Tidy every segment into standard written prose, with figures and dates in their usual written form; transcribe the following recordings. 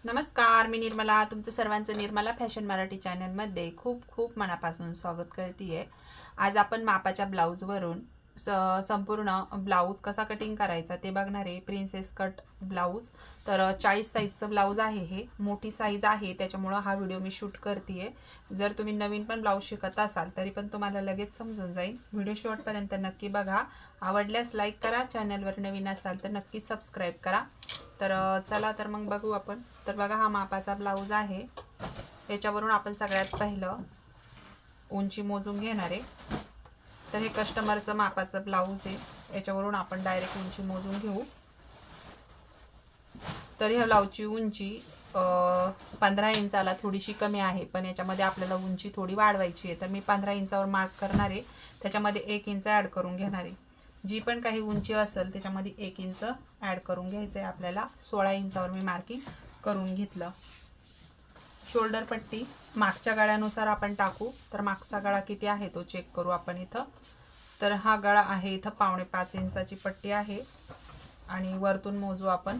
नमस्कार, मी निर्मला. तुमचं सर्वांचं निर्मला फॅशन मराठी चॅनलमध्ये खूप खूप मनापासून स्वागत करते. आज आपण मापाच्या ब्लाऊजवरून संपूर्ण ब्लाऊज कसा कटिंग करायचा ते बघणार आहे. Princess cut blouse. तर 40 साईजचं ब्लाऊज आहे. हे मोठी साईज आहे, त्याच्यामुळं हा व्हिडिओ मी शूट करते. जर तुम्ही नवीन पण ब्लाऊज शिकत असाल तरी पण तुम्हाला लगेच समजून जाईल. व्हिडिओ शेवटपर्यंत नक्की बघा. आवडल्यास लाईक करा. चॅनलवर नवीन असाल तर नक्की सबस्क्राईब करा. तर चला तर मग बघू आपण. तर बघा, हा मापाचा ब्लाऊज आहे. याच्यावरून आपण सगळ्यात पहिलं उंची मोजून घेणार आहे. तर हे कस्टमरचं मापाचं ब्लाऊज आहे. याच्यावरून आपण डायरेक्ट उंची मोजून घेऊ. तर ह्या ब्लाऊजची उंची 15 इंचाला थोडीशी कमी आहे, पण याच्यामध्ये आपल्याला उंची थोडी वाढवायची आहे. तर मी 15 इंचावर मार्क करणार आहे. त्याच्यामध्ये 1 इंच ॲड करून घेणार आहे. जी पण काही उंची असेल त्याच्यामध्ये 1 इंच ॲड करून घ्यायचं आहे आपल्याला. 16 इंचावर मी मार्किंग करून घेतलं. शोल्डर पट्टी मागच्या गळ्यानुसार आपण टाकू. तर मागचा गळा किती आहे तो चेक करू आपण इथं. तर हा गळा आहे इथं 5.5 इंचाची पट्टी आहे. आणि वरतून मोजू आपण.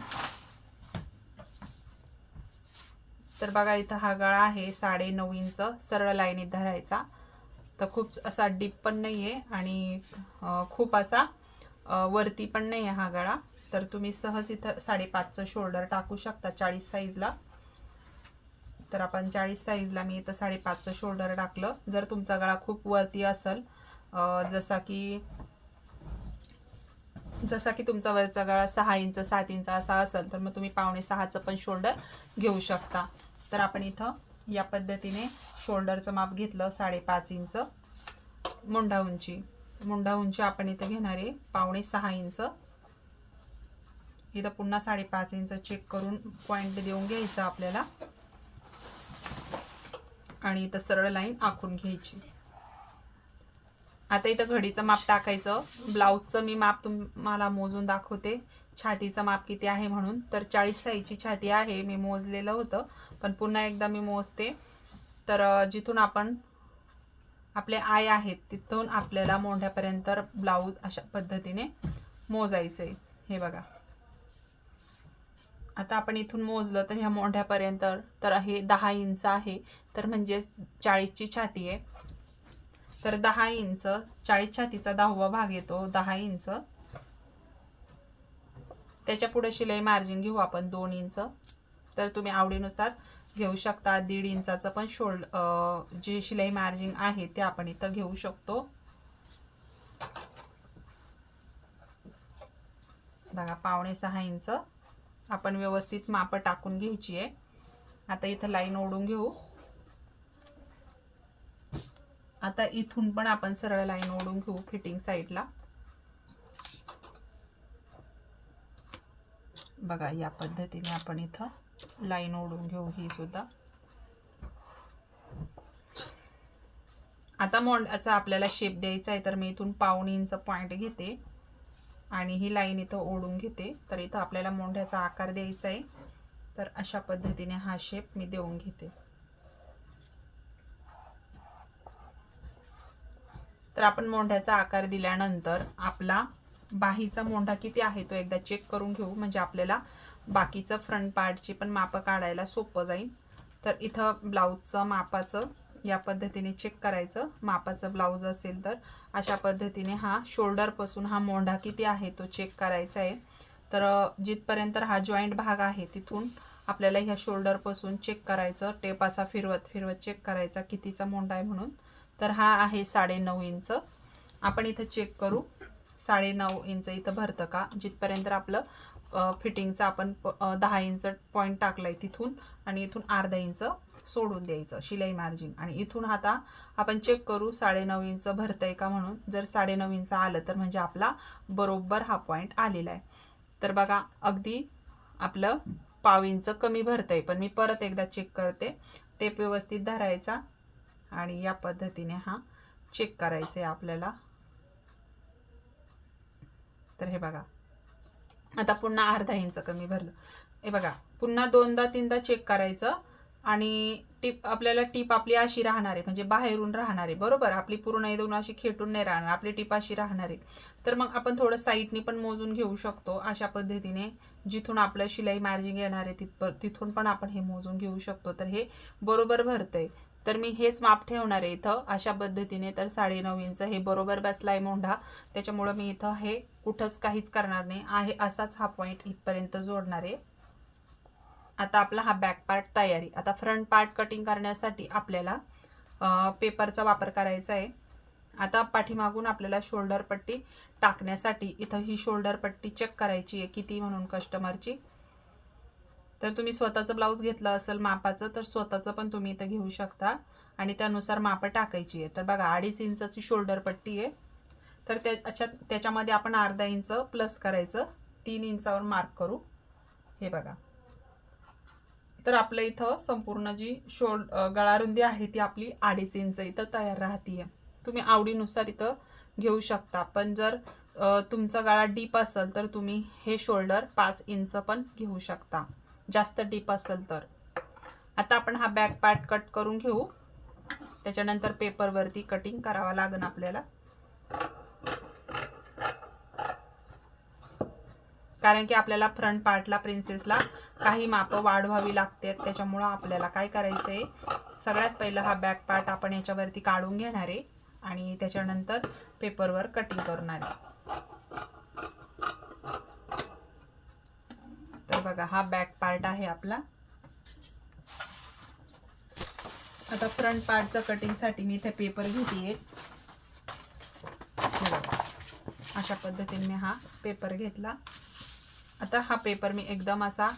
तर बघा, इथं हा गळा आहे 9.5 इंच. सरळ लाईनीत धरायचा. तर खूप असा डीप पण नाही आहे आणि खूप असा वरती पण नाही आहे हा गळा. तर तुम्ही सहज इथं 5.5चं शोल्डर टाकू शकता 40 साईजला. तर आपण 40 साईजला मी इथं 5.5चं शोल्डर टाकलं. जर तुमचा गळा खूप वरती असेल, जसा की तुमचा वरचा गळा 6 इंच 7 इंच असा असेल, तर मग तुम्ही 5.5चं पण शोल्डर घेऊ शकता. तर आपण इथं या पद्धतीने शोल्डरचं माप घेतलं 5.5 इंच. मुंडा उंची आपण इथं घेणार आहे 5.5 इंच. इथं पुन्हा 5.5 इंच चेक करून पॉईंट देऊन घ्यायचा आपल्याला. आणि इथं सरळ लाईन आखून घ्यायची. आता इथं घडीचं माप टाकायचं. ब्लाऊजचं मी माप तुम्हाला मोजून दाखवते. छातीचं माप किती आहे म्हणून. तर 40 साईजची छाती आहे. मी मोजलेलं होतं, पण पुन्हा एकदा मी मोजते. तर जिथून आपण आपले आय आहेत तिथून आपल्याला मोंढ्यापर्यंत ब्लाऊज अशा पद्धतीने मोजायचं आहे. हे बघा, आता आपण इथून मोजलं तर ह्या मोंढ्यापर्यंत तर हे 10 इंच आहे. तर म्हणजे 40ची छाती आहे. तर 10 इंच 40 छातीचा 10वा भाग येतो 10 इंच. त्याच्या पुढे शिलाई मार्जिन घेऊ आपण 2 इंच. तर तुम्ही आवडीनुसार घेऊ शकता. 1.5 इंचाचं पण जे शिलाई मार्जिन आहे ते आपण इथं घेऊ शकतो. बघा, 5.5 इंच आपण व्यवस्थित माप टाकून घ्यायची आहे. आता इथं लाईन ओढून घेऊ. आता इथून पण आपण सरळ लाईन ओढून घेऊ फिटिंग साईडला. बघा, या पद्धतीने आपण इथं लाईन ओढून घेऊ ही सुद्धा. आता मोंढ्याचा आपल्याला शेप द्यायचा आहे. तर मी इथून 1.5 इंच पॉईंट घेते आणि ही लाईन इथं ओढून घेते. तर इथं आपल्याला मोंढ्याचा आकार द्यायचा आहे. तर अशा पद्धतीने हा शेप मी देऊन घेते. तर आपण मोंढ्याचा आकार दिल्यानंतर आपला बाहीचा मोंढा किती आहे तो एकदा चेक करून घेऊ. म्हणजे आपल्याला बाकीचं फ्रंट पार्टची पण मापं काढायला सोपं जाईल. तर इथं ब्लाऊजचं मापाचं या पद्धतीने चेक करायचं. मापाचं ब्लाऊज असेल तर अशा पद्धतीने हा शोल्डरपासून हा मोंढा किती आहे तो चेक करायचा आहे. तर जिथपर्यंत हा जॉईंट भाग आहे तिथून आपल्याला ह्या शोल्डरपासून चेक करायचं. टेप असा फिरवत फिरवत चेक करायचा कितीचा मोंढा आहे म्हणून. तर हा आहे 9.5 इंच. आपण इथं चेक करू 9.5 इंच इथं भरतं का. जिथपर्यंत आपलं फिटिंगचं आपण 10 इंच पॉईंट टाकलाय तिथून आणि इथून अर्धा इंच सोडून द्यायचं शिलाई मार्जिन. आणि इथून आता आपण चेक करू 9.5 इंच भरतंय का म्हणून. जर 9.5 इंच आलं तर म्हणजे आपला बरोबर हा पॉईंट आलेला आहे. तर बघा, अगदी आपलं 1/2 इंच कमी भरतंय. पण मी परत एकदा चेक करते. टेप व्यवस्थित धरायचा आणि या पद्धतीने हा चेक करायचा आहे आपल्याला. तर हे बघा, आता पुन्हा अर्धा इंच कमी भरलं. हे बघा, पुन्हा 2दा 3दा चेक करायचं. आणि टीप आपल्याला टीप आपली अशी राहणार आहे, म्हणजे बाहेरून राहणार आहे, बरोबर. आपली पूर्ण एकदम अशी खेटून नाही राहणार, आपली टीप अशी राहणार आहे. तर मग आपण थोडं साईडनी पण मोजून घेऊ शकतो अशा पद्धतीने. जिथून आपलं शिलाई मार्जिंग येणार आहे तिथून पण आपण हे मोजून घेऊ शकतो. तर हे बरोबर भरतंय. तर मी हेच माप ठेवणार आहे इथं अशा पद्धतीने. तर 9.5 इंच हे बरोबर बसलाय मोंढा, त्याच्यामुळं मी इथं हे कुठंच काहीच करणार नाही आहे, असाच हा पॉईंट इथपर्यंत जोडणार आहे. आता आपला हा बॅक पार्ट तयारी. आता फ्रंट पार्ट कटिंग करण्यासाठी आपल्याला पेपरचा वापर करायचा आहे. आता पाठीमागून आपल्याला शोल्डर पट्टी टाकण्यासाठी इथं ही शोल्डर पट्टी चेक करायची आहे किती म्हणून कस्टमरची. तर तुम्ही स्वतःचं ब्लाऊज घेतलं असेल मापाचं तर स्वतःचं पण तुम्ही इथं घेऊ शकता आणि त्यानुसार माप टाकायची आहे. तर बघा 2.5 इंचाची शोल्डर पट्टी आहे. तर त्याच्यामध्ये आपण अर्धा इंच प्लस करायचं, 3 इंचावर मार्क करू. हे बघा. तर आपलं इथं संपूर्ण जी गळारुंदी आहे ती आपली 2.5 इंच इथं तयार राहतीये. तुम्ही आवडीनुसार इथं घेऊ शकता, पण जर तुमचा गळा डीप असेल तर तुम्ही हे शोल्डर 5 इंच पण घेऊ शकता, जास्त डीप असेल तर. आता आपण हा बॅक पार्ट कट करून घेऊ, त्याच्यानंतर पेपरवरती कटिंग करावं लागेल आपल्याला. कारण की आपल्याला फ्रंट पार्टला प्रिन्सेसला काही माप वाढवावी लागतात, त्याच्यामुळं आपल्याला काय करायचं आहे, सगळ्यात पहिलं हा बॅक पार्ट आपण याच्यावरती काढून घेणार आहे आणि त्याच्यानंतर पेपरवर कटिंग करणार आहे. तर बघा हा बॅक पार्ट आहे आपला. आता फ्रंट पार्टचं कटिंगसाठी मी इथे पेपर घेते. अशा पद्धतीने मी हा पेपर घेतला. आता हा पेपर मी एकदम असा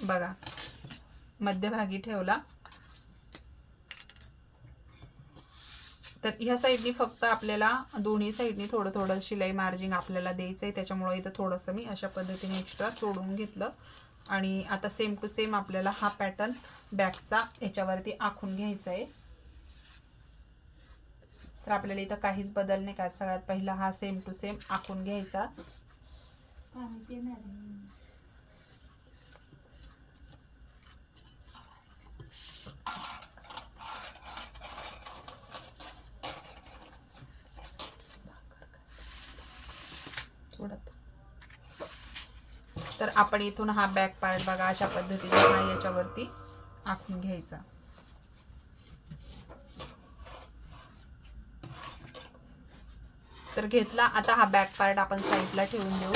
बघा मध्यभागी ठेवला. तर ह्या साईडनी फक्त आपल्याला दोन्ही साईडनी थोडं थोडं शिलाई मार्जिंग आपल्याला द्यायचं आहे, त्याच्यामुळे इथं थोडंसं मी अशा पद्धतीने एक्स्ट्रा सोडून घेतलं. आणि आता सेम टू सेम आपल्याला हा पॅटर्न बॅकचा याच्यावरती आखून घ्यायचा आहे. तर आपल्याला इथं काहीच बदल नाही करायचा, सगळ्यात पहिला हा सेम टू सेम आखून घ्यायचा. तर आपण इथून हा बॅक पार्ट बघा अशा पद्धतीने हा याच्यावरती आखून घ्यायचा. तर घेतला. आता हा बॅक पार्ट आपण साईडला ठेवून देऊ.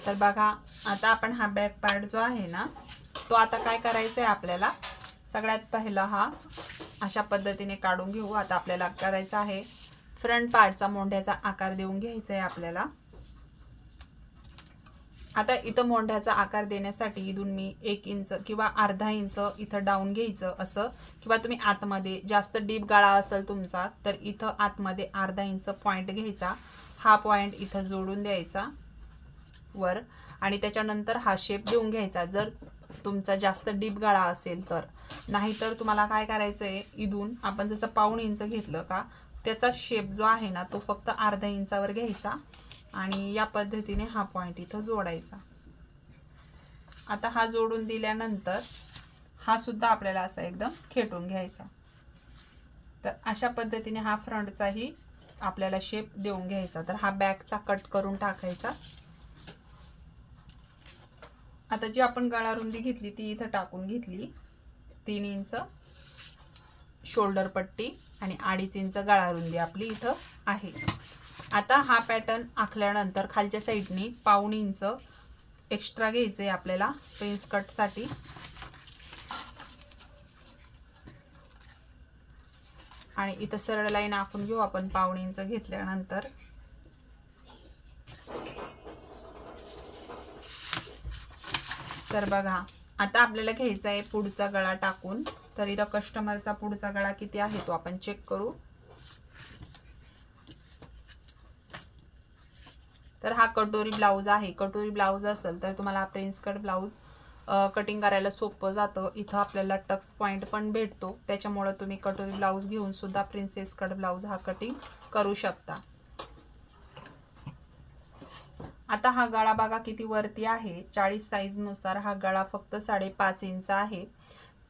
तर बघा आता आपण हा बॅक पार्ट जो आहे ना तो आता काय करायचा आहे आपल्याला, सगळ्यात पहिला हा अशा पद्धतीने काढून घेऊ. आता आपल्याला करायचा आहे फ्रंट पार्टचा मोंढ्याचा आकार देऊन घ्यायचा आहे आपल्याला. आता इथं मोंढ्याचा आकार देण्यासाठी इथून मी 1 इंच किंवा अर्धा इंच इथं डाऊन घ्यायचं असं, किंवा तुम्ही आतमध्ये जास्त डीप गळा असेल तुमचा तर इथं आतमध्ये अर्धा इंच पॉइंट घ्यायचा. हा पॉइंट इथं जोडून द्यायचा वर आणि त्याच्यानंतर हा शेप देऊन घ्यायचा जर तुमचा जास्त डीप गळा असेल तर. नाहीतर तुम्हाला काय करायचं आहे, इथून आपण जसं 1.5 इंच घेतलं का त्याचा शेप जो आहे ना तो फक्त अर्धा इंचावर घ्यायचा आणि या पद्धतीने हा पॉइंट इथं जोडायचा. आता हा जोडून दिल्यानंतर हा सुद्धा आपल्याला असा एकदम खेटून घ्यायचा. तर अशा पद्धतीने हा फ्रंटचाही आपल्याला शेप देऊन घ्यायचा. तर हा बॅकचा कट करून टाकायचा. आता जी आपण गळा रुंदी घेतली ती इथं टाकून घेतली. 3 इंच शोल्डर पट्टी आणि 2.5 इंच गळा रुंदी आपली इथं आहे. आता हा पॅटर्न आखल्यानंतर खालच्या साईडनी 1.5 इंच एक्स्ट्रा घ्यायचे आपल्याला प्रिन्स कट साठी. आणि इथं सरळ लाईन आखून घेऊ आपण 1.5 इंच घेतल्यानंतर. तर बघा आता आपल्याला घ्यायचा आहे पुढचा गळा टाकून. तर इथं कस्टमरचा पुढचा गळा किती आहे तो आपण चेक करू. तर हा कटोरी ब्लाउज आहे. कटोरी ब्लाउज असेल तर तुम्हाला प्रिन्स कट ब्लाउज कटिंग करायला सोपं जातं. इथं आपल्याला टक्स पॉईंट पण भेटतो, त्याच्यामुळे तुम्ही कटोरी ब्लाऊज घेऊन सुद्धा प्रिन्सेस कट ब्लाऊज हा कटिंग करू शकता. आता हा गळा बघा किती वरती आहे. 40 साईज नुसार हा गळा फक्त 5.5 इंच आहे.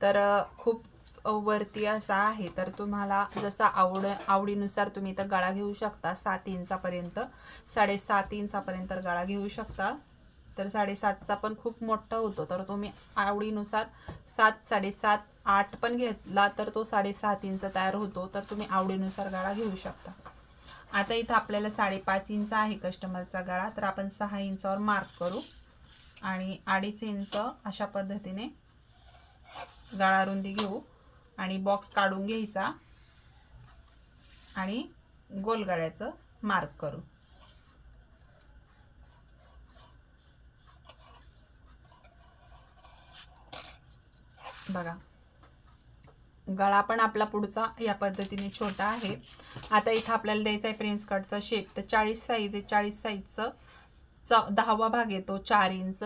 तर खूप वरती असा आहे. तर तुम्हाला जसा आवडीनुसार तुम्ही इथं गळा घेऊ शकता. 7 इंचापर्यंत 7.5 इंचापर्यंत गळा घेऊ शकता. तर 7.5चा पण खूप मोठा होतो. तर तुम्ही आवडीनुसार 7, 7.5, 8 पण घेतला तर तो 7.5 इंच तयार होतो. तर तुम्ही आवडीनुसार गळा घेऊ शकता. आता इथं आपल्याला 5.5 इंच आहे कस्टमरचा गळा. तर आपण 6 इंचावर मार्क करू आणि 2.5 इंच अशा पद्धतीने गळा रुंदी घेऊ आणि बॉक्स काढून घ्यायचा आणि गोल गळ्याचं मार्क करू. बघा गळा पण आपला पुढचा या पद्धतीने छोटा आहे. आता इथं आपल्याला द्यायचा आहे प्रिन्स कटचा शेप. तर 40 साईज आहे. 40 साईजचं 10वा भाग येतो 4 इंच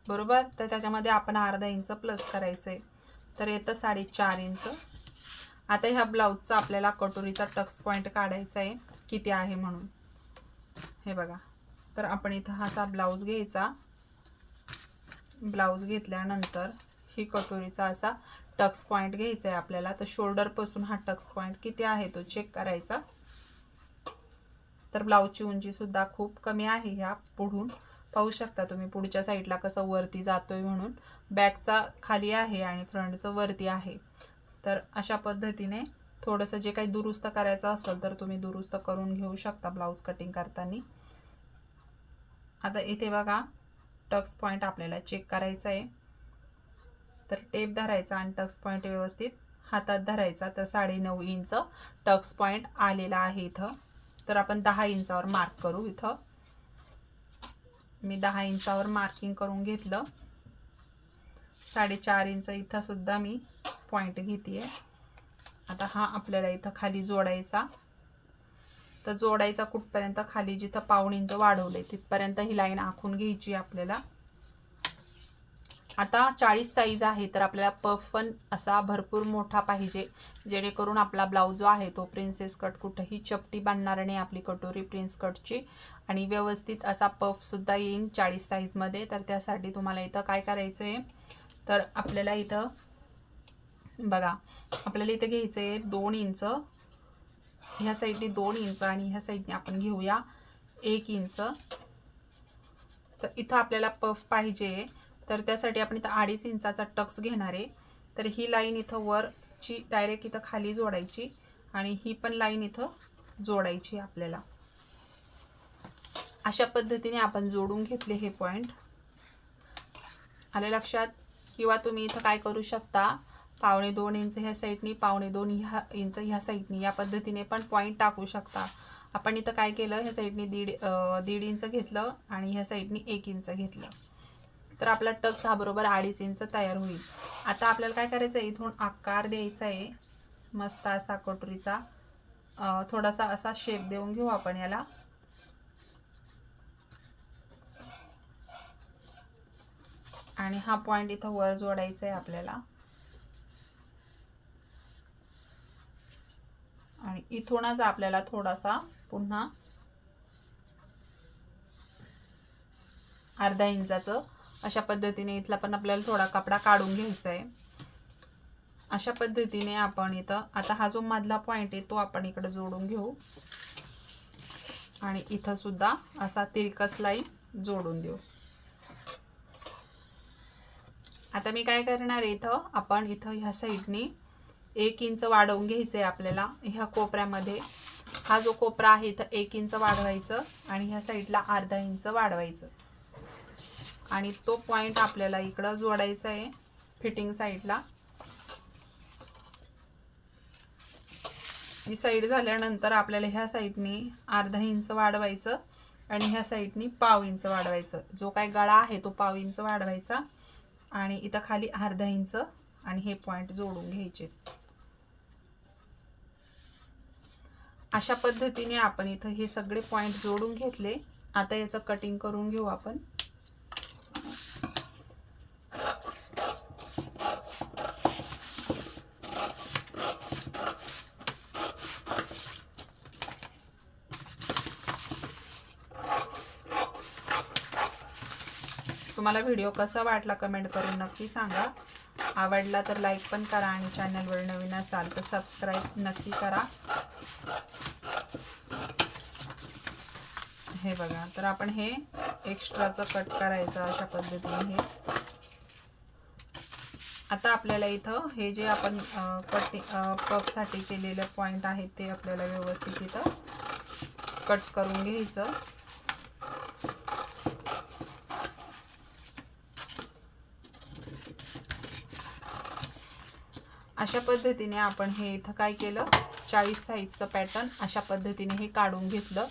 बरोबर. तर त्याच्यामध्ये आपण अर्धा इंच प्लस करायचं आहे. तर येतं 4.5 इंच. आता ह्या ब्लाऊजचा आपल्याला कटोरीचा टक्स पॉईंट काढायचा आहे किती आहे म्हणून. हे बघा. तर आपण इथं हा असा ब्लाऊज घ्यायचा. ब्लाऊज घेतल्यानंतर ही कटोरीचा असा टक्स पॉईंट घ्यायचा आहे आपल्याला. तर शोल्डर पासून हा टक्स पॉईंट किती आहे तो चेक करायचा. तर ब्लाऊजची उंची सुद्धा खूप कमी आहे. ह्या पुढून पाहू शकता तुम्ही पुढच्या साईडला कसं वरती जातोय म्हणून. बॅकचा खाली आहे आणि फ्रंटचं वरती आहे. तर अशा पद्धतीने थोडंसं जे काही दुरुस्त करायचं असेल तर तुम्ही दुरुस्त करून घेऊ शकता ब्लाऊज कटिंग करताना. आता इथे बघा टक्स पॉईंट आपल्याला चेक करायचा आहे. तर टेप धरायचा आणि टक्स पॉईंट व्यवस्थित हातात धरायचा. तर 9.5 इंच टक्स पॉईंट आलेला आहे इथं. तर आपण 10 इंचावर मार्क करू. इथं मी 10 इंचावर मार्किंग करून घेतलं. 4.5 इंच इथं सुद्धा मी पॉईंट घेते. आता हा आपल्याला इथं खाली जोडायचा. तर जोडायचा कुठपर्यंत, खाली जिथं 1.5 इंच वाढवले तिथपर्यंत ही लाईन आखून घ्यायची आपल्याला. आता 40 साईज आहे तर आपल्याला पफ पण असा भरपूर मोठा पाहिजे, जेणेकरून आपला ब्लाऊज जो आहे तो प्रिन्सेस कट कुठेही चपटी बांधणार नाही आपली कटोरी प्रिन्स कटची, आणि व्यवस्थित असा पफ सुद्धा येईल 40 साईजमध्ये. तर त्यासाठी तुम्हाला इथं काय करायचं आहे, तर आपल्याला इथं बघा आपल्याला इथं घ्यायचं आहे 2 इंच. ह्या साईडने 2 इंच आणि ह्या साईडने आपण घेऊया 1 इंच. तर इथं आपल्याला पफ पाहिजे. तर त्यासाठी आपण इथं 2.5 इंचाचा टक्स घेणार आहे. तर ही लाईन इथं वरची डायरेक्ट इथं खाली जोडायची आणि ही पण लाईन इथं जोडायची आपल्याला. अशा पद्धतीने आपण जोडून घेतले हे पॉईंट. आले लक्षात? किंवा तुम्ही इथं काय करू शकता, 1.25 इंच ह्या साईडनी, 1.25 इंच ह्या साईडनी, या पद्धतीने पण पॉईंट टाकू शकता. आपण इथं काय केलं, ह्या साईडनी 1.5 इंच घेतलं आणि ह्या साईडनी 1 इंच घेतलं. तर आपला टक्स हा बरोबर 2.5 इंच तयार होईल. आता आपल्याला काय करायचं आहे, इथून आकार द्यायचा आहे मस्त असा कटोरीचा. थोडासा असा शेप देऊन घेऊ आपण याला. आणि हा पॉइंट इथं वर जोडायचा आहे आपल्याला. आणि इथूनच आपल्याला थोडासा पुन्हा अर्धा इंचाचं अशा पद्धतीने इथला पण आपल्याला थोडा कपडा काढून घ्यायचा आहे. अशा पद्धतीने आपण इथं आता हा जो मधला पॉइंट आहे तो आपण इकडे जोडून घेऊ आणि इथं सुद्धा असा तिरकस लाईन जोडून देऊ. आता मी काय करणार आहे, इथं आपण इथं ह्या साईडनी 1 इंच वाढवून घ्यायचंय आपल्याला. ह्या कोपऱ्यामध्ये हा जो कोपरा आहे इथं 1 इंच वाढवायचं आणि ह्या साईडला अर्धा इंच वाढवायचं आणि तो पॉइंट आपल्याला इकडं जोडायचा आहे फिटिंग साईडला. ही साईड झाल्यानंतर आपल्याला ह्या साईडनी अर्धा इंच वाढवायचं आणि ह्या साईडनी 1/2 इंच वाढवायचं. जो काय गळा आहे तो 1/2 इंच वाढवायचा आणि इथं खाली अर्धा इंच आणि हे पॉइंट जोडून घ्यायचे. अशा पद्धतीने आपण इथं हे सगळे पॉइंट जोडून घेतले. आता याचं कटिंग करून घेऊ आपण. तुम्हाला व्हिडिओ कसा वाटला कमेंट करून नक्की सांगा. आवडला तर लाईक पण करा आणि चॅनलवर नवीन असाल तर सबस्क्राईब नक्की करा. हे बघा, तर आपण हे एक्स्ट्राचं कट करायचं अशा पद्धतीने. हे आता आपल्याला इथं हे जे आपण पफसाठी केलेले पॉइंट आहेत ते आपल्याला व्यवस्थित इथं कट करून घ्यायचं. अशा पद्धतीने आपण हे इथं काय केलं, 40 साईजचं पॅटर्न अशा पद्धतीने हे काढून घेतलं.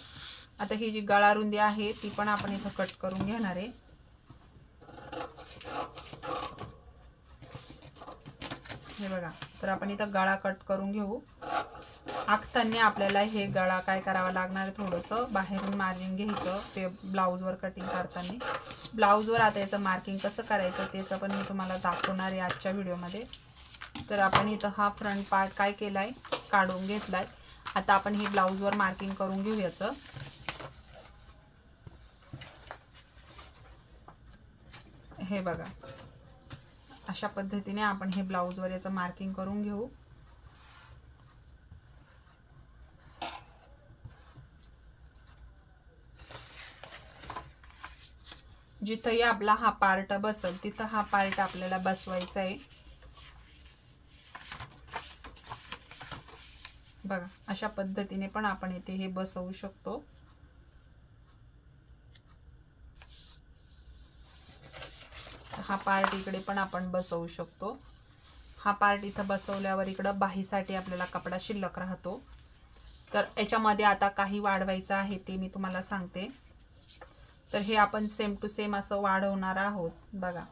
आता ही जी गळा रुंदी आहे ती पण आपण इथं कट करून घेणार आहे. हे बघा, तर आपण इथं गळा कट करून घेऊ. आखताना आपल्याला हे गळा काय करावा लागणार आहे, थोडंसं बाहेरून मार्जिन घ्यायचं ते ब्लाऊजवर कटिंग करताना. ब्लाऊजवर आता याचं मार्किंग कसं करायचं त्याचं पण मी तुम्हाला दाखवणार आहे आजच्या व्हिडिओमध्ये. तर आपण इथं हा फ्रंट पार्ट काय केलाय, काढून घेतलाय. आता आपण ही ब्लाऊजवर मार्किंग करून घेऊ याचं. हे बघा, अशा पद्धतीने आपण हे ब्लाऊजवर याचं मार्किंग करून घेऊ. जिथंही आपला हा पार्ट बसेल तिथं हा पार्ट आपल्याला बसवायचा आहे. बघा, अशा पद्धतीने पण आपण इथे हे बसवू शकतो. हा पार्ट इकडे पण आपण बसवू शकतो. हा पार्ट इथं बसवल्यावर इकडं बाहीसाठी आपल्याला कपडा शिल्लक राहतो. तर याच्यामध्ये आता काही वाढवायचं आहे ते मी तुम्हाला सांगते. तर हे आपण सेम टू सेम असं वाढवणार आहोत. बघा,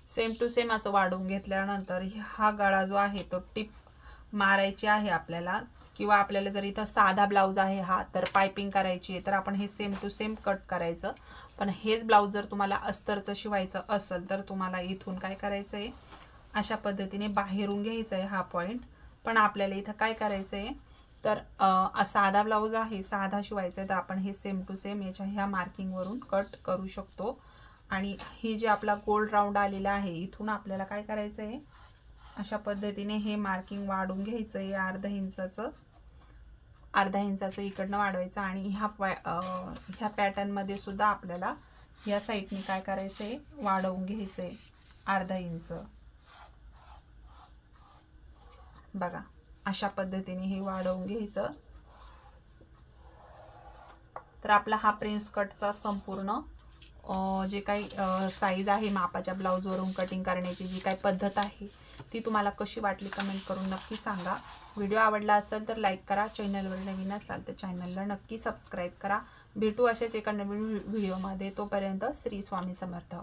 सेम टू सेम असं वाढवून घेतल्यानंतर हा गळा जो आहे तो टिप मारायची आहे आपल्याला. किंवा आपल्याला जर इथं साधा ब्लाऊज आहे हा तर पायपिंग करायची आहे तर आपण हे सेम टू सेम कट करायचं. पण हेच ब्लाऊज जर तुम्हाला अस्तरचं शिवायचं असेल तर तुम्हाला इथून काय करायचं आहे, अशा पद्धतीने बाहेरून घ्यायचं आहे हा पॉइंट. पण आपल्याला इथं काय करायचं आहे, तर साधा ब्लाऊज आहे, साधा शिवायचा आहे तर आपण हे सेम टू सेम याच्या ह्या मार्किंगवरून कट करू शकतो. आणि ही जी आपला गोल राऊंड आलेला आहे इथून आपल्याला काय करायचं आहे, अशा पद्धतीने हे मार्किंग वाढून घ्यायचं आहे. अर्धा इंचाचं इकडनं वाढवायचं. आणि ह्या पॅटर्नमध्ये सुद्धा आपल्याला या साईडने काय करायचं आहे, वाढवून घ्यायचं आहे अर्धा इंच. बघा, अशा पद्धतीने हे वाढवून घ्यायचं. तर आपला हा प्रिन्स कटचा संपूर्ण जे काही साईज आहे मापाच्या ब्लाऊजवरून कटिंग करण्याची जी काही पद्धत आहे ती तुम्हाला कशी वाटली कमेंट करून नक्की सांगा. व्हिडिओ आवडला असेल तर लाईक करा. चॅनलवर नवीन असाल तर चॅनलला नक्की सबस्क्राईब करा. भेटू अशाच एका नवीन व्हिडिओमध्ये. तोपर्यंत श्री स्वामी समर्थ.